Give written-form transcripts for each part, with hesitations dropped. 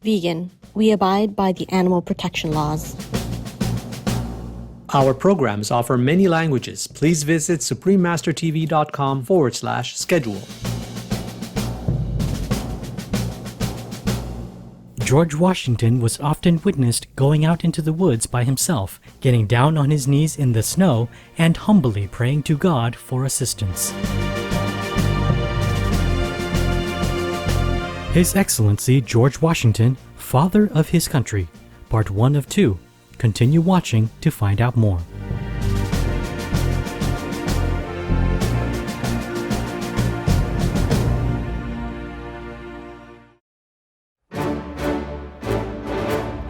Vegan. We abide by the animal protection laws. Our programs offer many languages. Please visit suprememastertv.com/schedule. George Washington was often witnessed going out into the woods by himself, getting down on his knees in the snow, and humbly praying to God for assistance. His Excellency George Washington, Father of his Country, Part 1 of 2. Continue watching to find out more.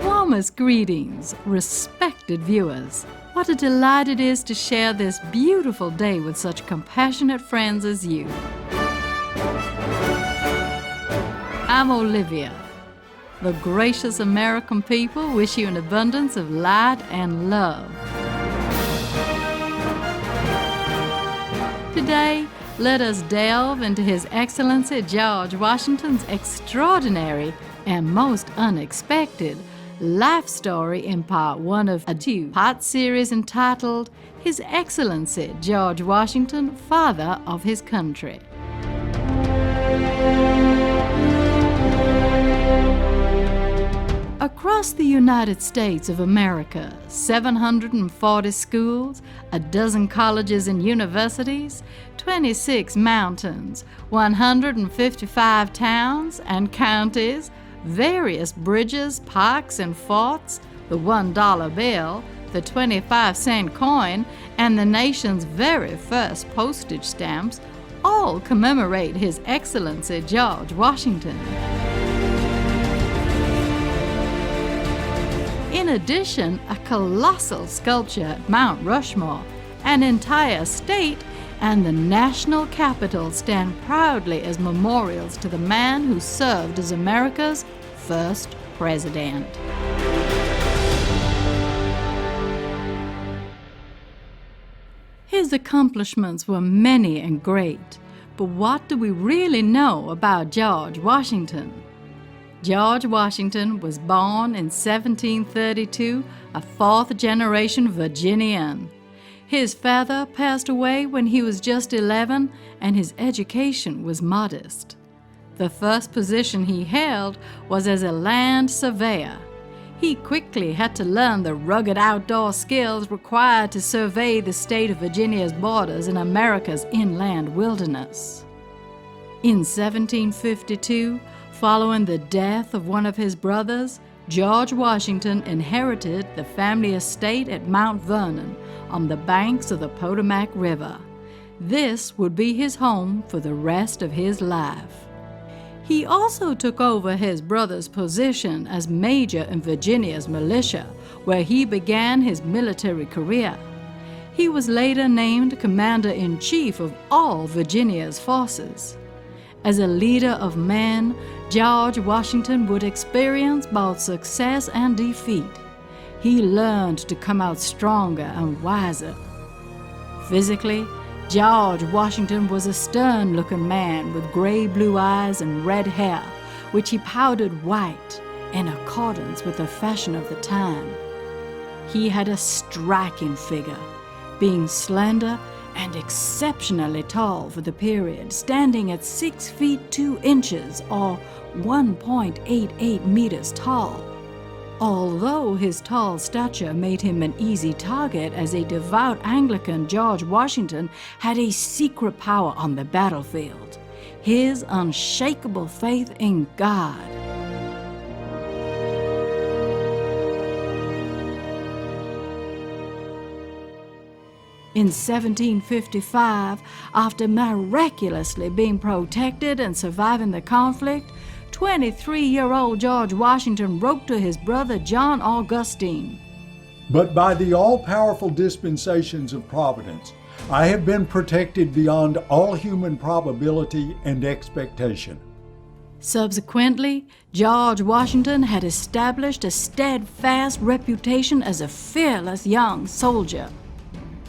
Warmest greetings, respected viewers. What a delight it is to share this beautiful day with such compassionate friends as you. I'm Olivia. The gracious American people wish you an abundance of light and love. Today, let us delve into His Excellency George Washington's extraordinary and most unexpected life story in part 1 of a 2-part series entitled His Excellency George Washington, Father of His Country. Across the United States of America, 740 schools, a dozen colleges and universities, 26 mountains, 155 towns and counties, various bridges, parks, and forts, the $1 bill, the 25-cent coin, and the nation's very first postage stamps all commemorate His Excellency George Washington. In addition, a colossal sculpture at Mount Rushmore, an entire state, and the national capital stand proudly as memorials to the man who served as America's first president. His accomplishments were many and great, but what do we really know about George Washington? George Washington was born in 1732, a fourth-generation Virginian. His father passed away when he was just 11, and his education was modest. The first position he held was as a land surveyor. He quickly had to learn the rugged outdoor skills required to survey the state of Virginia's borders in America's inland wilderness. In 1752, following the death of one of his brothers, George Washington inherited the family estate at Mount Vernon on the banks of the Potomac River. This would be his home for the rest of his life. He also took over his brother's position as major in Virginia's militia, where he began his military career. He was later named Commander-in-Chief of all Virginia's forces. As a leader of men, George Washington would experience both success and defeat. He learned to come out stronger and wiser. Physically, George Washington was a stern-looking man with gray-blue eyes and red hair, which he powdered white in accordance with the fashion of the time. He had a striking figure, being slender and exceptionally tall for the period, standing at 6 feet 2 inches or 1.88 meters tall. Although his tall stature made him an easy target as a devout Anglican, George Washington had a secret power on the battlefield: his unshakable faith in God. In 1755, after miraculously being protected and surviving the conflict, 23-year-old George Washington wrote to his brother John Augustine, "But by the all-powerful dispensations of Providence, I have been protected beyond all human probability and expectation." Subsequently, George Washington had established a steadfast reputation as a fearless young soldier.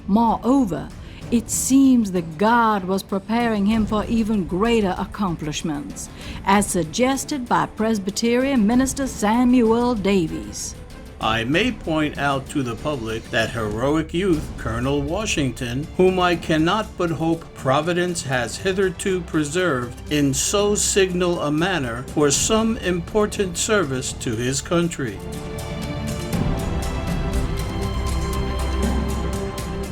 Moreover, It seems that God was preparing him for even greater accomplishments, as suggested by Presbyterian minister Samuel Davies. I may point out to the public that heroic youth, Colonel Washington, whom I cannot but hope Providence has hitherto preserved in so signal a manner for some important service to his country.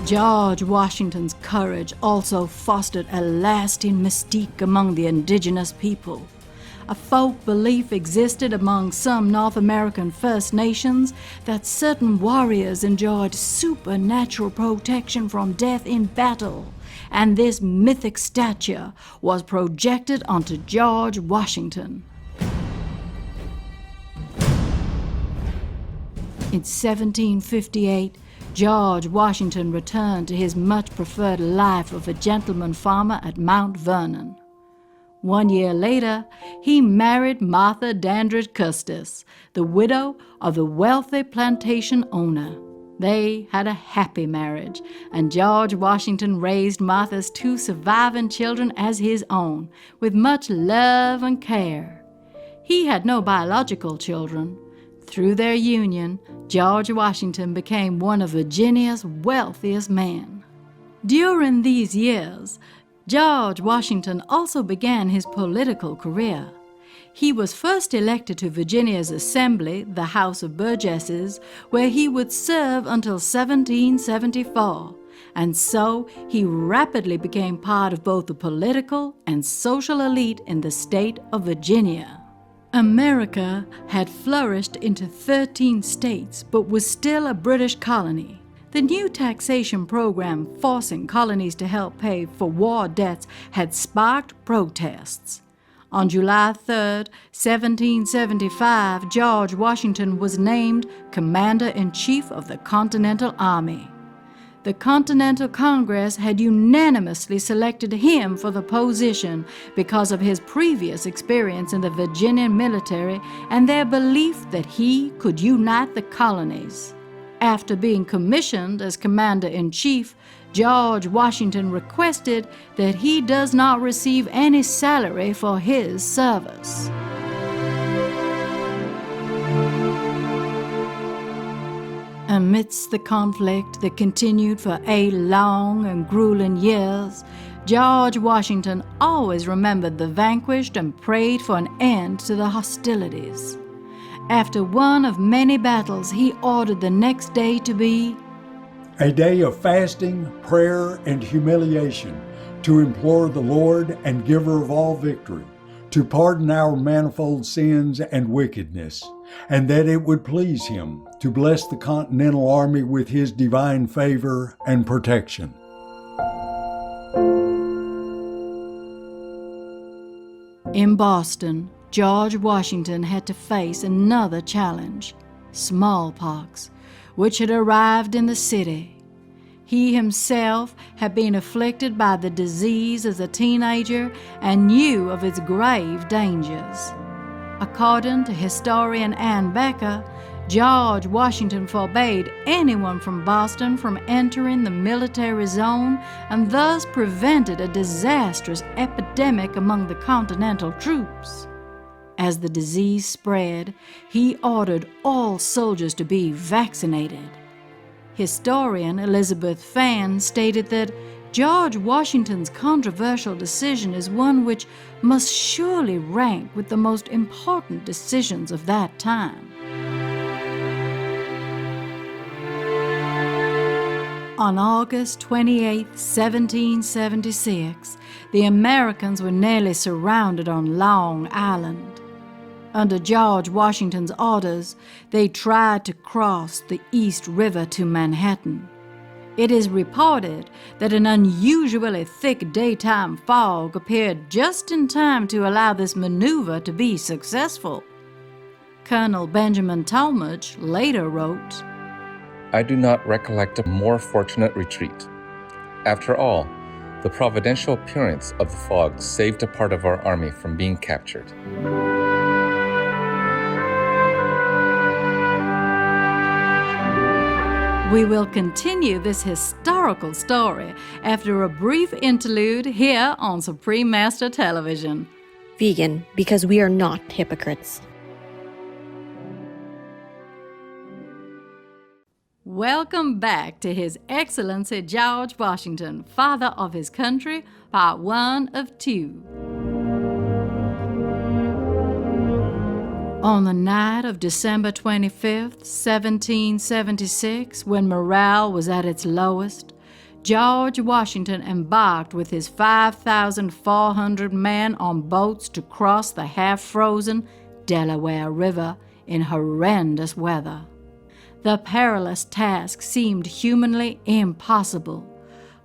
George Washington's courage also fostered a lasting mystique among the indigenous people. A folk belief existed among some North American First Nations that certain warriors enjoyed supernatural protection from death in battle, and this mythic stature was projected onto George Washington. In 1758, George Washington returned to his much preferred life of a gentleman farmer at Mount Vernon. 1 year later, he married Martha Dandridge Custis, the widow of the wealthy plantation owner. They had a happy marriage, and George Washington raised Martha's 2 surviving children as his own, with much love and care. He had no biological children. Through their union, George Washington became one of Virginia's wealthiest men. During these years, George Washington also began his political career. He was first elected to Virginia's Assembly, the House of Burgesses, where he would serve until 1774, and so he rapidly became part of both the political and social elite in the state of Virginia. America had flourished into 13 states, but was still a British colony. The new taxation program forcing colonies to help pay for war debts had sparked protests. On July 3, 1775, George Washington was named Commander-in-Chief of the Continental Army. The Continental Congress had unanimously selected him for the position because of his previous experience in the Virginian military and their belief that he could unite the colonies. After being commissioned as Commander-in-Chief, George Washington requested that he does not receive any salary for his service. Amidst the conflict that continued for 8 long and grueling years, George Washington always remembered the vanquished and prayed for an end to the hostilities. After one of many battles, he ordered the next day to be a day of fasting, prayer, and humiliation, to implore the Lord and giver of all victory, to pardon our manifold sins and wickedness, and that it would please him to bless the Continental Army with his divine favor and protection. In Boston, George Washington had to face another challenge, smallpox, which had arrived in the city. He himself had been afflicted by the disease as a teenager and knew of its grave dangers. According to historian Ann Becker, George Washington forbade anyone from Boston from entering the military zone and thus prevented a disastrous epidemic among the Continental troops. As the disease spread, he ordered all soldiers to be vaccinated. Historian Elizabeth Fan stated that George Washington's controversial decision is one which must surely rank with the most important decisions of that time. On August 28, 1776, the Americans were nearly surrounded on Long Island. Under George Washington's orders, they tried to cross the East River to Manhattan. It is reported that an unusually thick daytime fog appeared just in time to allow this maneuver to be successful. Colonel Benjamin Talmadge later wrote, I do not recollect a more fortunate retreat. After all, the providential appearance of the fog saved a part of our army from being captured. We will continue this historical story after a brief interlude here on Supreme Master Television. Vegan, because we are not hypocrites. Welcome back to His Excellency George Washington, Father of his Country, Part 1 of 2. On the night of December 25th, 1776, when morale was at its lowest, George Washington embarked with his 5,400 men on boats to cross the half-frozen Delaware River in horrendous weather. The perilous task seemed humanly impossible,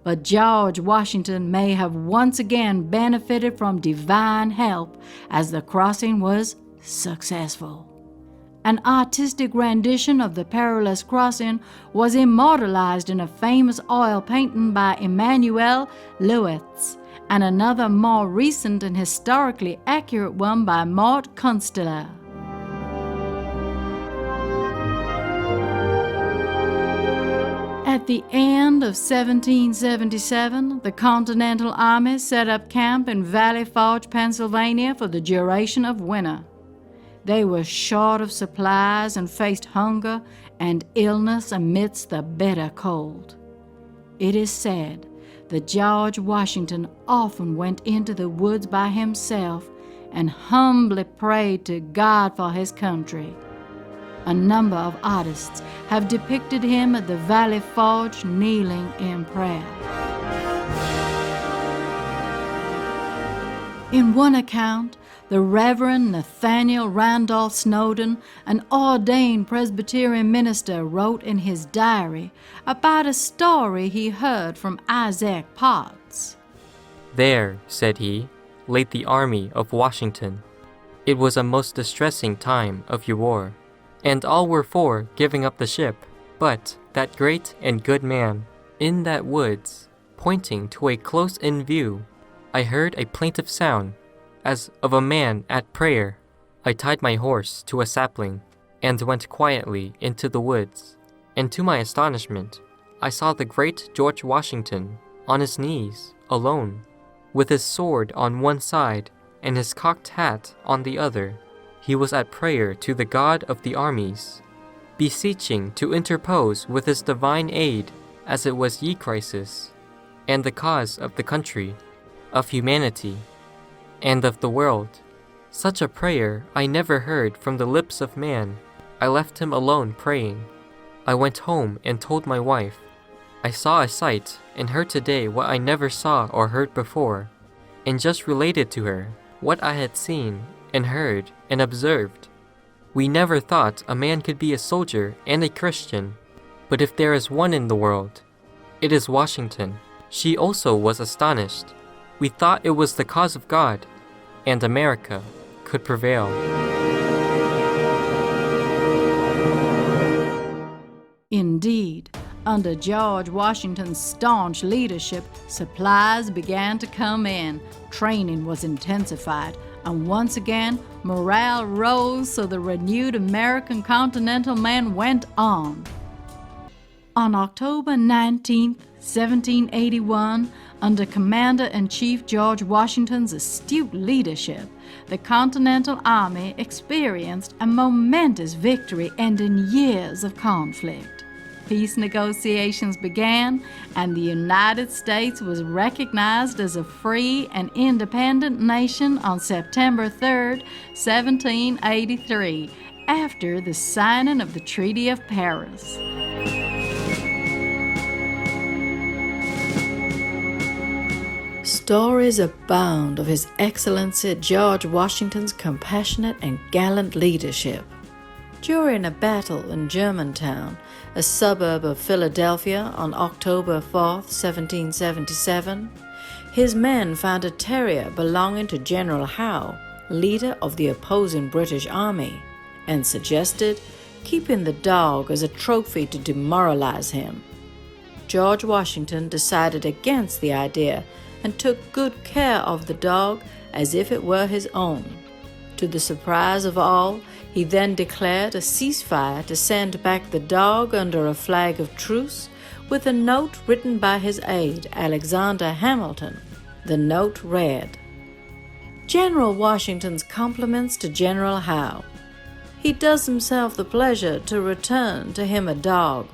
but George Washington may have once again benefited from divine help as the crossing was successful. An artistic rendition of the perilous crossing was immortalized in a famous oil painting by Emmanuel Leutz, and another more recent and historically accurate one by Mort Consteller. At the end of 1777, the Continental Army set up camp in Valley Forge, Pennsylvania for the duration of winter. They were short of supplies and faced hunger and illness amidst the bitter cold. It is said that George Washington often went into the woods by himself and humbly prayed to God for his country. A number of artists have depicted him at the Valley Forge kneeling in prayer. In one account, the Reverend Nathaniel Randolph Snowden, an ordained Presbyterian minister, wrote in his diary about a story he heard from Isaac Potts. "There," said he, "lay the army of Washington. It was a most distressing time of your war, and all were for giving up the ship. But that great and good man, in that woods, pointing to a close-in view, I heard a plaintive sound, as of a man at prayer. I tied my horse to a sapling, and went quietly into the woods, and to my astonishment, I saw the great George Washington on his knees, alone, with his sword on one side and his cocked hat on the other. He was at prayer to the God of the armies, beseeching to interpose with his divine aid, as it was ye crisis, and the cause of the country, of humanity, and of the world. Such a prayer I never heard from the lips of man. I left him alone praying. I went home and told my wife. I saw a sight and heard today what I never saw or heard before, and just related to her what I had seen and heard and observed. We never thought a man could be a soldier and a Christian, but if there is one in the world, it is Washington." She also was astonished. We thought it was the cause of God, and America could prevail. Indeed, under George Washington's staunch leadership, supplies began to come in, training was intensified, and once again, morale rose so the renewed American Continental men went on. On October 19, 1781, under Commander-in-Chief George Washington's astute leadership, the Continental Army experienced a momentous victory ending years of conflict. Peace negotiations began, and the United States was recognized as a free and independent nation on September 3, 1783, after the signing of the Treaty of Paris. Stories abound of His Excellency George Washington's compassionate and gallant leadership. During a battle in Germantown, a suburb of Philadelphia, on October 4, 1777, his men found a terrier belonging to General Howe, leader of the opposing British army, and suggested keeping the dog as a trophy to demoralize him. George Washington decided against the idea and took good care of the dog as if it were his own. To the surprise of all, he then declared a ceasefire to send back the dog under a flag of truce with a note written by his aide, Alexander Hamilton. The note read, "General Washington's compliments to General Howe. He does himself the pleasure to return to him a dog,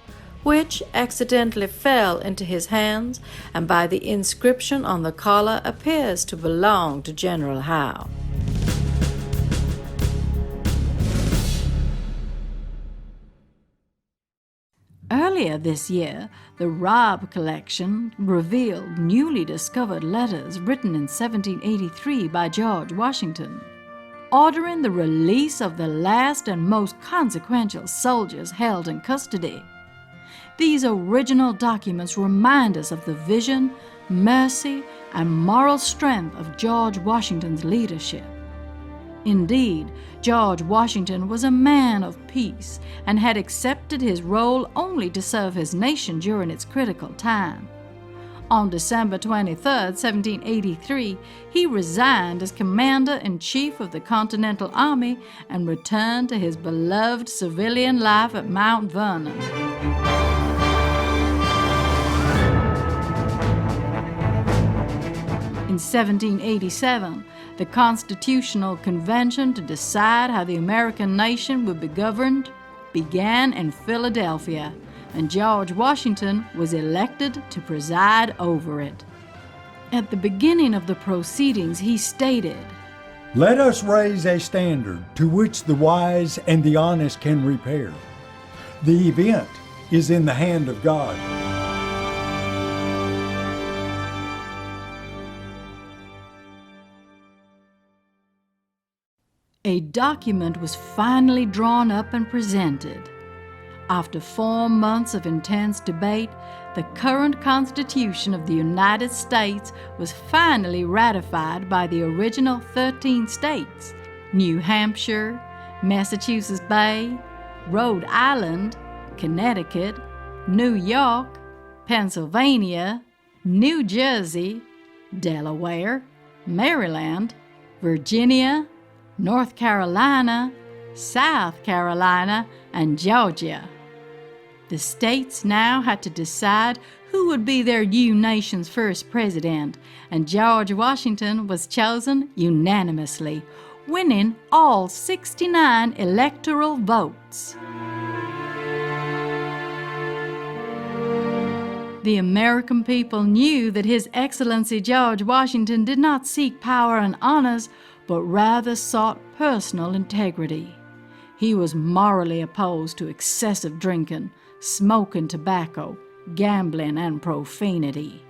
which accidentally fell into his hands, and by the inscription on the collar appears to belong to General Howe." Earlier this year, the Robb collection revealed newly discovered letters written in 1783 by George Washington, ordering the release of the last and most consequential soldiers held in custody. These original documents remind us of the vision, mercy, and moral strength of George Washington's leadership. Indeed, George Washington was a man of peace and had accepted his role only to serve his nation during its critical time. On December 23, 1783, he resigned as Commander-in-Chief of the Continental Army and returned to his beloved civilian life at Mount Vernon. In 1787, the Constitutional Convention to decide how the American nation would be governed began in Philadelphia, and George Washington was elected to preside over it. At the beginning of the proceedings, he stated, "Let us raise a standard to which the wise and the honest can repair. The event is in the hand of God." A document was finally drawn up and presented. After 4 months of intense debate, the current Constitution of the United States was finally ratified by the original 13 states: New Hampshire, Massachusetts Bay, Rhode Island, Connecticut, New York, Pennsylvania, New Jersey, Delaware, Maryland, Virginia, North Carolina, South Carolina, and Georgia. The states now had to decide who would be their new nation's first president, and George Washington was chosen unanimously, winning all 69 electoral votes. The American people knew that His Excellency George Washington did not seek power and honors, but rather sought personal integrity. He was morally opposed to excessive drinking, smoking tobacco, gambling, and profanity.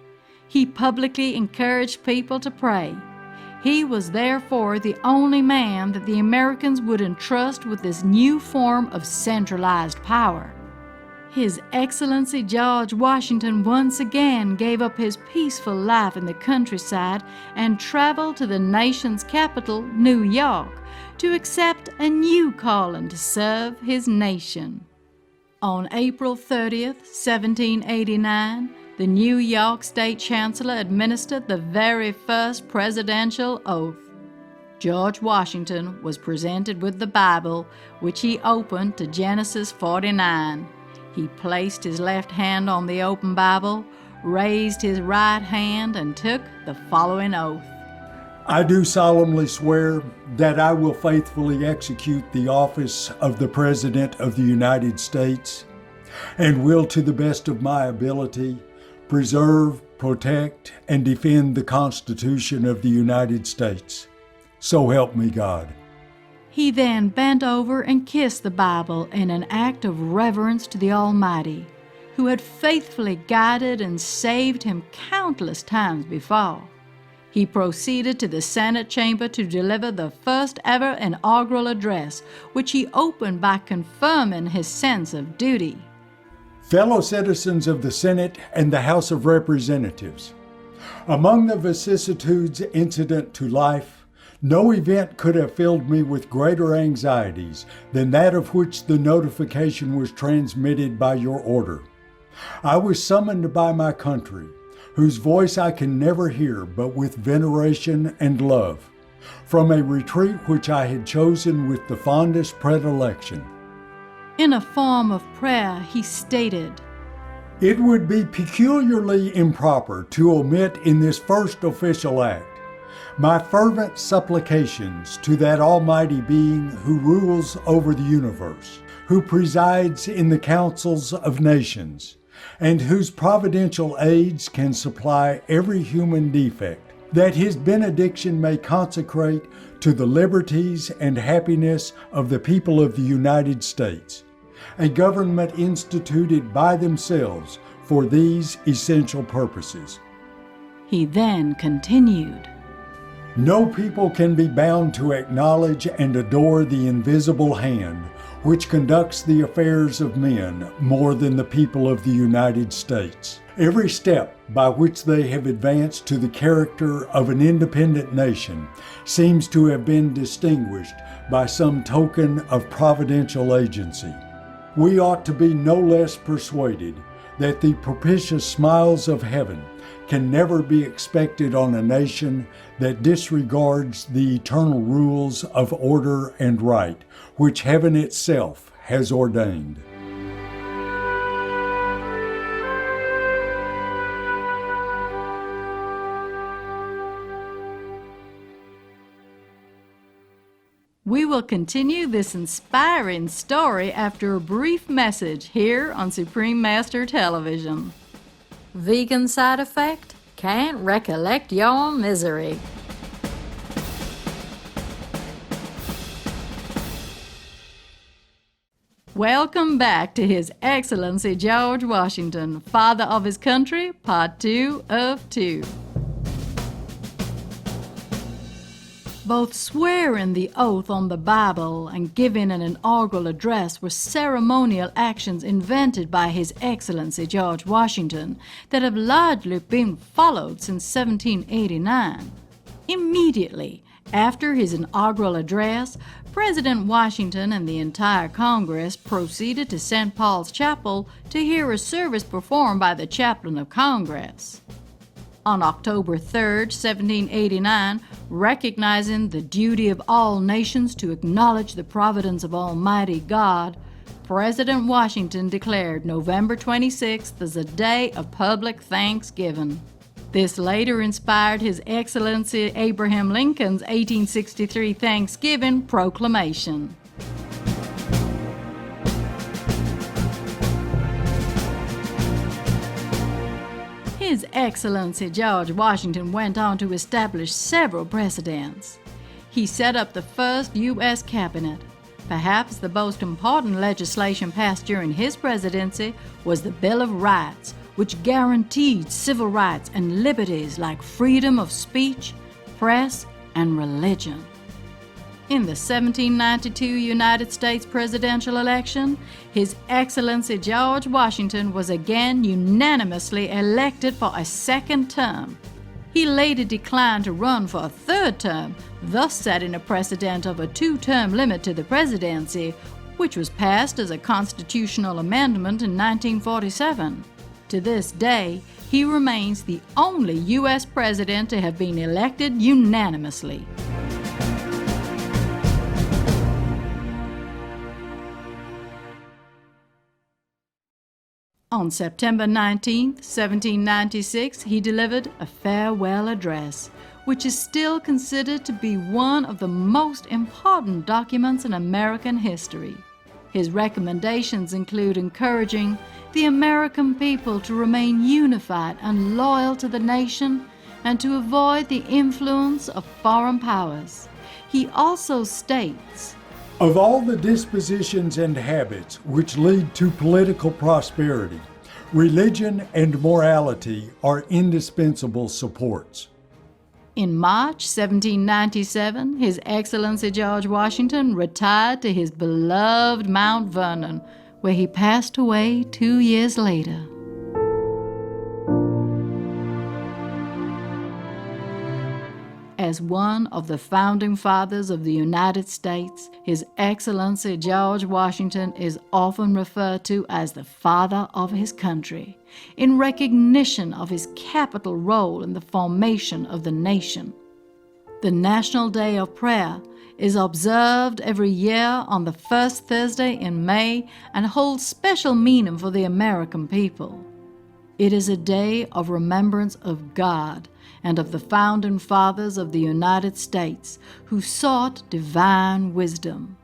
He publicly encouraged people to pray. He was therefore the only man that the Americans would entrust with this new form of centralized power. His Excellency George Washington once again gave up his peaceful life in the countryside and traveled to the nation's capital, New York, to accept a new calling to serve his nation. On April 30th, 1789, the New York State Chancellor administered the very first presidential oath. George Washington was presented with the Bible, which he opened to Genesis 49. He placed his left hand on the open Bible, raised his right hand, and took the following oath. "I do solemnly swear that I will faithfully execute the office of the President of the United States, and will, to the best of my ability, preserve, protect, and defend the Constitution of the United States. So help me God." He then bent over and kissed the Bible in an act of reverence to the Almighty, who had faithfully guided and saved him countless times before. He proceeded to the Senate chamber to deliver the first ever inaugural address, which he opened by confirming his sense of duty. Fellow citizens of the Senate and the House of Representatives, among the vicissitudes incident to life, no event could have filled me with greater anxieties than that of which the notification was transmitted by your order. I was summoned by my country, whose voice I can never hear but with veneration and love, from a retreat which I had chosen with the fondest predilection. In a form of prayer, he stated, It would be peculiarly improper to omit in this first official act my fervent supplications to that Almighty Being who rules over the universe, who presides in the councils of nations, and whose providential aids can supply every human defect, that his benediction may consecrate to the liberties and happiness of the people of the United States, a government instituted by themselves for these essential purposes. He then continued, No people can be bound to acknowledge and adore the invisible hand which conducts the affairs of men more than the people of the United States. Every step by which they have advanced to the character of an independent nation seems to have been distinguished by some token of providential agency. We ought to be no less persuaded that the propitious smiles of heaven can never be expected on a nation that disregards the eternal rules of order and right, which heaven itself has ordained. We will continue this inspiring story after a brief message here on Supreme Master Television. Vegan side effect? Can't recollect your misery. Welcome back to His Excellency George Washington, Father of his Country, Part 2 of 2. Both swearing the oath on the Bible and giving an inaugural address were ceremonial actions invented by His Excellency George Washington that have largely been followed since 1789. Immediately after his inaugural address, President Washington and the entire Congress proceeded to St. Paul's Chapel to hear a service performed by the Chaplain of Congress. On October 3, 1789, recognizing the duty of all nations to acknowledge the providence of Almighty God, President Washington declared November 26th as a day of public thanksgiving. This later inspired His Excellency Abraham Lincoln's 1863 Thanksgiving Proclamation. His Excellency George Washington went on to establish several precedents. He set up the first U.S. cabinet. Perhaps the most important legislation passed during his presidency was the Bill of Rights, which guaranteed civil rights and liberties like freedom of speech, press, and religion. In the 1792 United States presidential election, His Excellency George Washington was again unanimously elected for a second term. He later declined to run for a third term, thus setting a precedent of a two-term limit to the presidency, which was passed as a constitutional amendment in 1947. To this day, he remains the only U.S. president to have been elected unanimously. On September 19, 1796, he delivered a farewell address, which is still considered to be one of the most important documents in American history. His recommendations include encouraging the American people to remain unified and loyal to the nation and to avoid the influence of foreign powers. He also states, Of all the dispositions and habits which lead to political prosperity, religion and morality are indispensable supports. In March 1797, His Excellency George Washington retired to his beloved Mount Vernon, where he passed away 2 years later. As one of the founding fathers of the United States, His Excellency George Washington is often referred to as the Father of his country, in recognition of his capital role in the formation of the nation. The National Day of Prayer is observed every year on the first Thursday in May and holds special meaning for the American people. It is a day of remembrance of God and of the founding fathers of the United States who sought divine wisdom.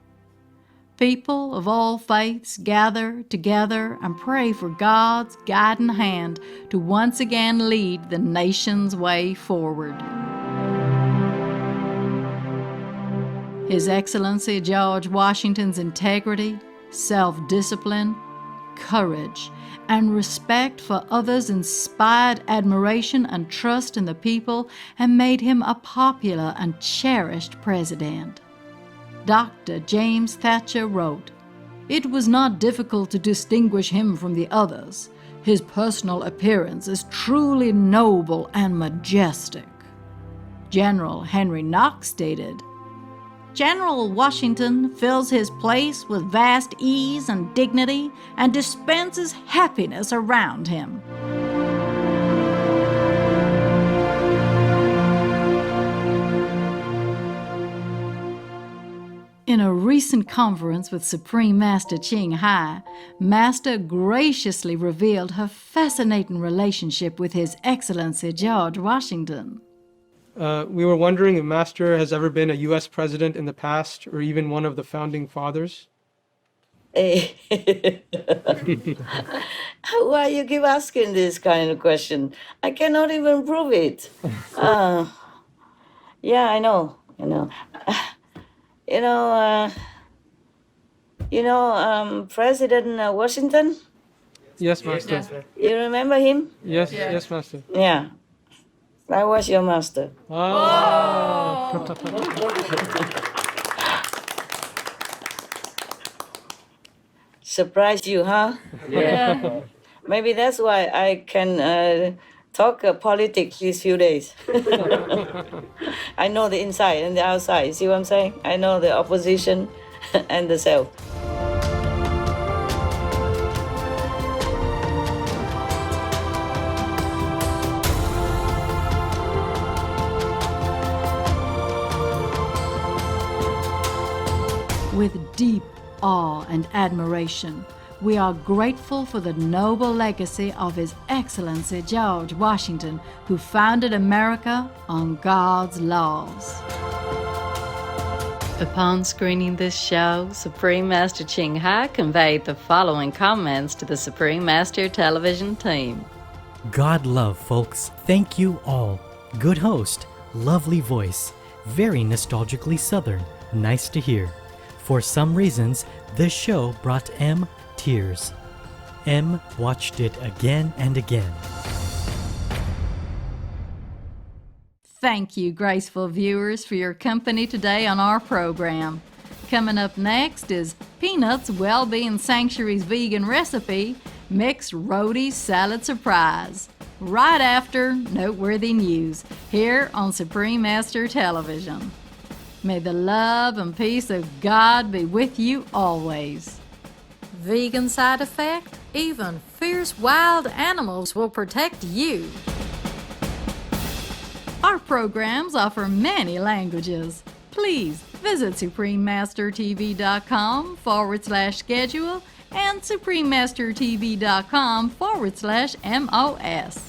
People of all faiths gather together and pray for God's guiding hand to once again lead the nation's way forward. His Excellency George Washington's integrity, self-discipline, courage, and respect for others inspired admiration and trust in the people and made him a popular and cherished president. Dr. James Thatcher wrote, "It was not difficult to distinguish him from the others. His personal appearance is truly noble and majestic." General Henry Knox stated, "General Washington fills his place with vast ease and dignity and dispenses happiness around him." In a recent conference with Supreme Master Ching Hai, Master graciously revealed her fascinating relationship with His Excellency George Washington. We were wondering if Master has ever been a U.S. president in the past, or even one of the founding fathers. Why you keep asking this kind of question? I cannot even prove it. Yeah, I know. President Washington? Yes, Master. You remember him? Yes, yes, Master. Yeah. I was your master. Surprised you, huh? Yeah. Maybe that's why I can talk politics these few days. I know the inside and the outside. See what I'm saying? I know the opposition and the self. With deep awe and admiration, we are grateful for the noble legacy of His Excellency George Washington, who founded America on God's laws. Upon screening this show, Supreme Master Ching Hai conveyed the following comments to the Supreme Master television team. God love, folks. Thank you all. Good host, lovely voice, very nostalgically Southern, nice to hear. For some reasons, this show brought M tears. M watched it again and again. Thank you, graceful viewers, for your company today on our program. Coming up next is Peanuts Wellbeing Sanctuary's vegan recipe, mixed roadie salad surprise. Right after noteworthy news here on Supreme Master Television. May the love and peace of God be with you always. Vegan side effect? Even fierce wild animals will protect you. Our programs offer many languages. Please visit SupremeMasterTV.com/schedule and SupremeMasterTV.com/MOS.